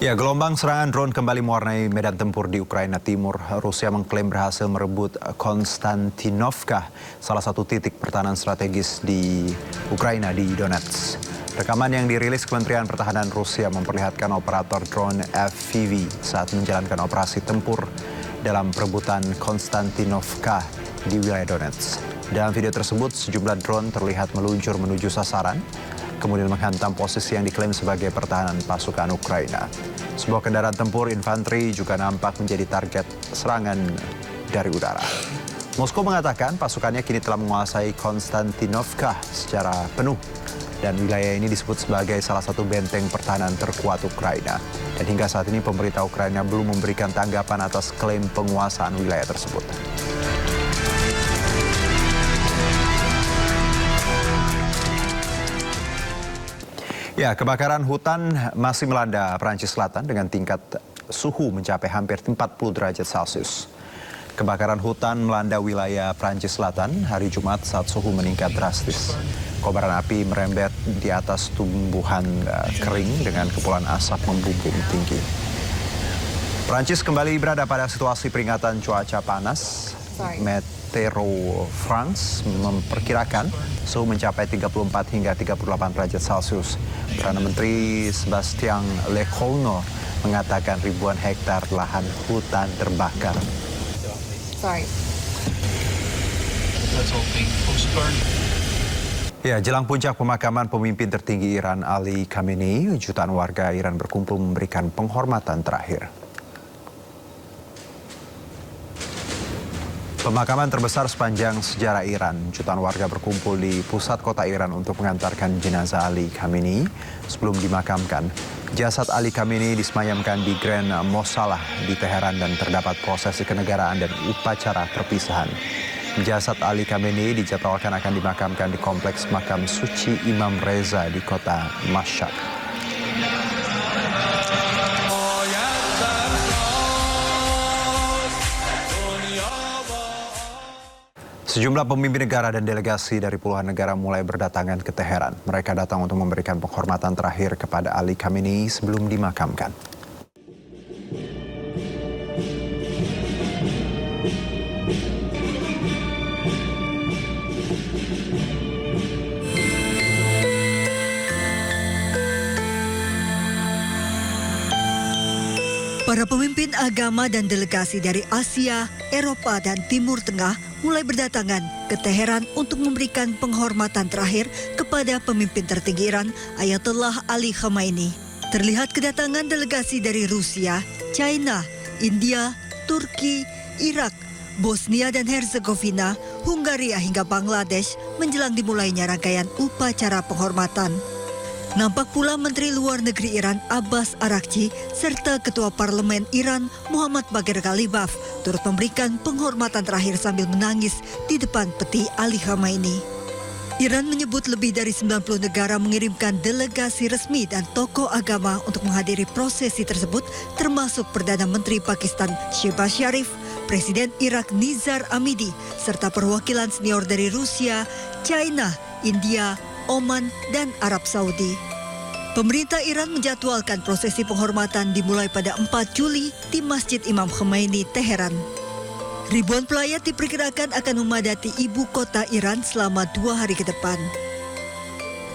Ya, gelombang serangan drone kembali mewarnai medan tempur di Ukraina Timur. Rusia mengklaim berhasil merebut Konstantinovka, salah satu titik pertahanan strategis di Ukraina di Donetsk. Rekaman yang dirilis Kementerian Pertahanan Rusia memperlihatkan operator drone FPV saat menjalankan operasi tempur dalam perebutan Konstantinovka di wilayah Donetsk. Dalam video tersebut, sejumlah drone terlihat meluncur menuju sasaran, kemudian menghantam posisi yang diklaim sebagai pertahanan pasukan Ukraina. Sebuah kendaraan tempur infanteri juga nampak menjadi target serangan dari udara. Moskow mengatakan pasukannya kini telah menguasai Konstantinovka secara penuh dan wilayah ini disebut sebagai salah satu benteng pertahanan terkuat Ukraina. Dan hingga saat ini pemerintah Ukraina belum memberikan tanggapan atas klaim penguasaan wilayah tersebut. Ya, kebakaran hutan masih melanda Prancis Selatan dengan tingkat suhu mencapai hampir 40 derajat Celcius. Kebakaran hutan melanda wilayah Prancis Selatan hari Jumat saat suhu meningkat drastis. Kobaran api merembet di atas tumbuhan kering dengan kepulan asap membumbung tinggi. Prancis kembali berada pada situasi peringatan cuaca panas. Meteo France memperkirakan suhu mencapai 34 hingga 38 derajat Celcius. Perdana Menteri Sébastien Lecornu mengatakan ribuan hektar lahan hutan terbakar. Ya, jelang puncak pemakaman pemimpin tertinggi Iran Ali Khamenei, jutaan warga Iran berkumpul memberikan penghormatan terakhir. Pemakaman terbesar sepanjang sejarah Iran. Jutaan warga berkumpul di pusat kota Iran untuk mengantarkan jenazah Ali Khamenei sebelum dimakamkan. Jasad Ali Khamenei disemayamkan di Grand Mossalah di Teheran dan terdapat prosesi kenegaraan dan upacara perpisahan. Jasad Ali Khamenei dijadwalkan akan dimakamkan di kompleks makam suci Imam Reza di kota Mashhad. Sejumlah pemimpin negara dan delegasi dari puluhan negara mulai berdatangan ke Teheran. Mereka datang untuk memberikan penghormatan terakhir kepada Ali Khamenei sebelum dimakamkan. Para pemimpin agama dan delegasi dari Asia, Eropa, dan Timur Tengah mulai berdatangan ke Teheran untuk memberikan penghormatan terakhir kepada pemimpin tertinggi Iran, Ayatollah Ali Khamenei. Terlihat kedatangan delegasi dari Rusia, China, India, Turki, Irak, Bosnia dan Herzegovina, Hungaria hingga Bangladesh menjelang dimulainya rangkaian upacara penghormatan. Nampak pula Menteri Luar Negeri Iran Abbas Araghchi serta Ketua Parlemen Iran Muhammad Bagher Ghalibaf turut memberikan penghormatan terakhir sambil menangis di depan peti Ali Khamenei. Iran menyebut lebih dari 90 negara mengirimkan delegasi resmi dan tokoh agama untuk menghadiri prosesi tersebut, termasuk Perdana Menteri Pakistan Shehbaz Sharif, Presiden Irak Nizar Amidi, serta perwakilan senior dari Rusia, China, India, Oman, dan Arab Saudi. Pemerintah Iran menjadwalkan prosesi penghormatan dimulai pada 4 Juli di Masjid Imam Khomeini, Teheran. Ribuan pelayat diperkirakan akan memadati ibu kota Iran selama 2 hari ke depan.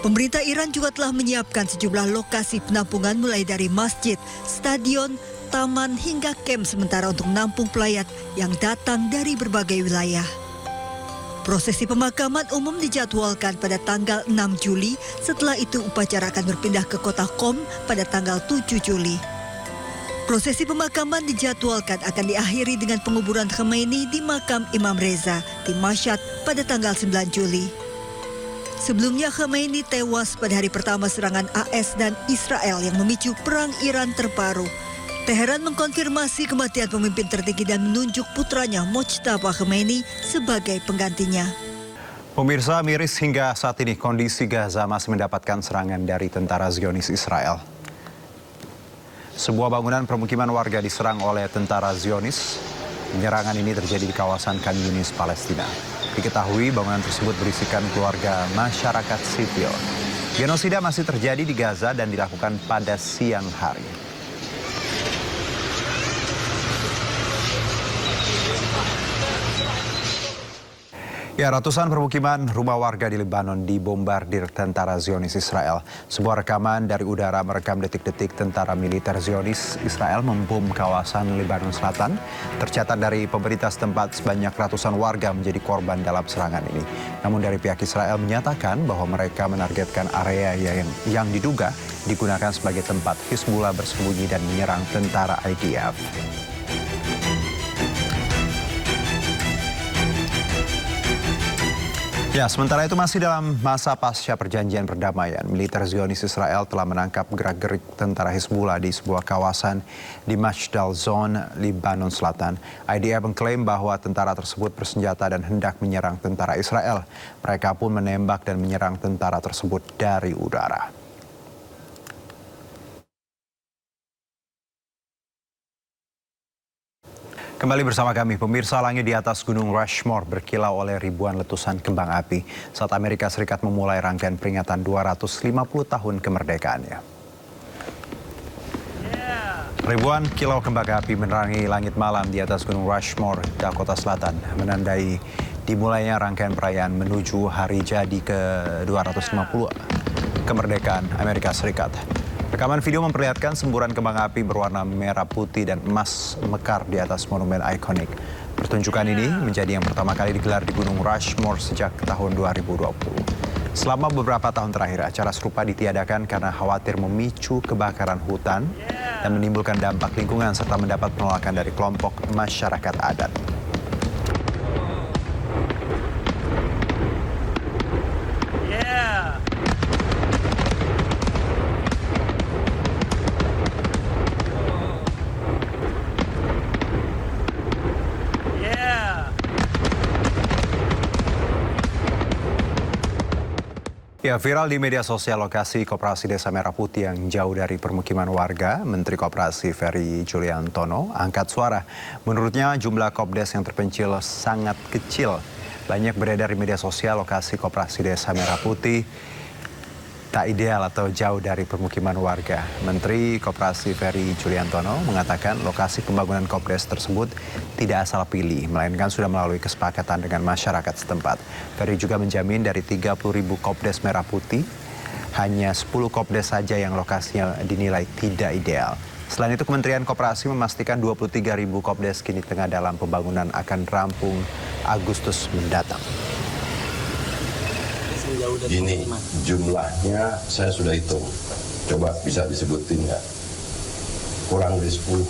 Pemerintah Iran juga telah menyiapkan sejumlah lokasi penampungan mulai dari masjid, stadion, taman, hingga kamp sementara untuk menampung pelayat yang datang dari berbagai wilayah. Prosesi pemakaman umum dijadwalkan pada tanggal 6 Juli, setelah itu upacara akan berpindah ke kota Qom pada tanggal 7 Juli. Prosesi pemakaman dijadwalkan akan diakhiri dengan penguburan Khamenei di makam Imam Reza di Mashhad pada tanggal 9 Juli. Sebelumnya Khamenei tewas pada hari pertama serangan AS dan Israel yang memicu perang Iran terbaru. Teheran mengkonfirmasi kematian pemimpin tertinggi dan menunjuk putranya Mojtaba Khamenei sebagai penggantinya. Pemirsa, miris hingga saat ini kondisi Gaza masih mendapatkan serangan dari tentara Zionis Israel. Sebuah bangunan permukiman warga diserang oleh tentara Zionis. Penyerangan ini terjadi di kawasan Khan Yunis, Palestina. Diketahui bangunan tersebut berisikan keluarga masyarakat sipil. Genosida masih terjadi di Gaza dan dilakukan pada siang hari. Ya, ratusan permukiman rumah warga di Lebanon dibombardir tentara Zionis Israel. Sebuah rekaman dari udara merekam detik-detik tentara militer Zionis Israel membom kawasan Lebanon Selatan. Tercatat dari pemerintah setempat sebanyak ratusan warga menjadi korban dalam serangan ini. Namun dari pihak Israel menyatakan bahwa mereka menargetkan area yang diduga digunakan sebagai tempat Hizbullah bersembunyi dan menyerang tentara IDF. Ya, sementara itu masih dalam masa pasca perjanjian perdamaian, militer Zionis Israel telah menangkap gerak-gerik tentara Hizbullah di sebuah kawasan di Mashdal Zone, Lebanon Selatan. IDF mengklaim bahwa tentara tersebut bersenjata dan hendak menyerang tentara Israel. Mereka pun menembak dan menyerang tentara tersebut dari udara. Kembali bersama kami, pemirsa, langit di atas Gunung Rushmore berkilau oleh ribuan letusan kembang api saat Amerika Serikat memulai rangkaian peringatan 250 tahun kemerdekaannya. Ribuan kilau kembang api menerangi langit malam di atas Gunung Rushmore, Dakota Selatan, menandai dimulainya rangkaian perayaan menuju hari jadi ke-250 kemerdekaan Amerika Serikat. Rekaman video memperlihatkan semburan kembang api berwarna merah putih dan emas mekar di atas monumen ikonik. Pertunjukan ini menjadi yang pertama kali digelar di Gunung Rushmore sejak tahun 2020. Selama beberapa tahun terakhir, acara serupa ditiadakan karena khawatir memicu kebakaran hutan dan menimbulkan dampak lingkungan serta mendapat penolakan dari kelompok masyarakat adat. Ya, viral di media sosial lokasi Koperasi Desa Merah Putih yang jauh dari permukiman warga. Menteri Koperasi Ferry Juliantono angkat suara. Menurutnya jumlah Kopdes yang terpencil sangat kecil. Banyak beredar di media sosial lokasi Koperasi Desa Merah Putih tak ideal atau jauh dari permukiman warga. Menteri Koperasi Ferry Juliantono mengatakan lokasi pembangunan Kopdes tersebut tidak asal pilih, melainkan sudah melalui kesepakatan dengan masyarakat setempat. Ferry juga menjamin dari 30.000 Kopdes Merah Putih, hanya 10 Kopdes saja yang lokasinya dinilai tidak ideal. Selain itu, Kementerian Koperasi memastikan 23.000 Kopdes kini tengah dalam pembangunan akan rampung Agustus mendatang. Gini, jumlahnya saya sudah hitung. Coba bisa disebutin ya. Kurang dari 10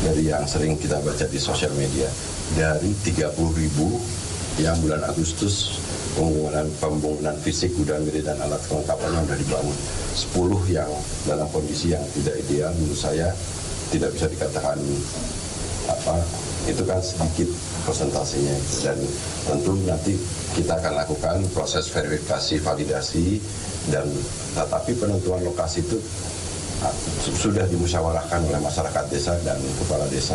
dari yang sering kita baca di sosial media. Dari 30.000 yang bulan Agustus pembangunan fisik, gudang milik dan alat kelengkapannya sudah dibangun. 10 yang dalam kondisi yang tidak ideal, menurut saya tidak bisa dikatakan itu kan sedikit presentasinya, dan tentu nanti kita akan lakukan proses verifikasi, validasi, dan tetapi penentuan lokasi itu sudah dimusyawarahkan oleh masyarakat desa dan kepala desa.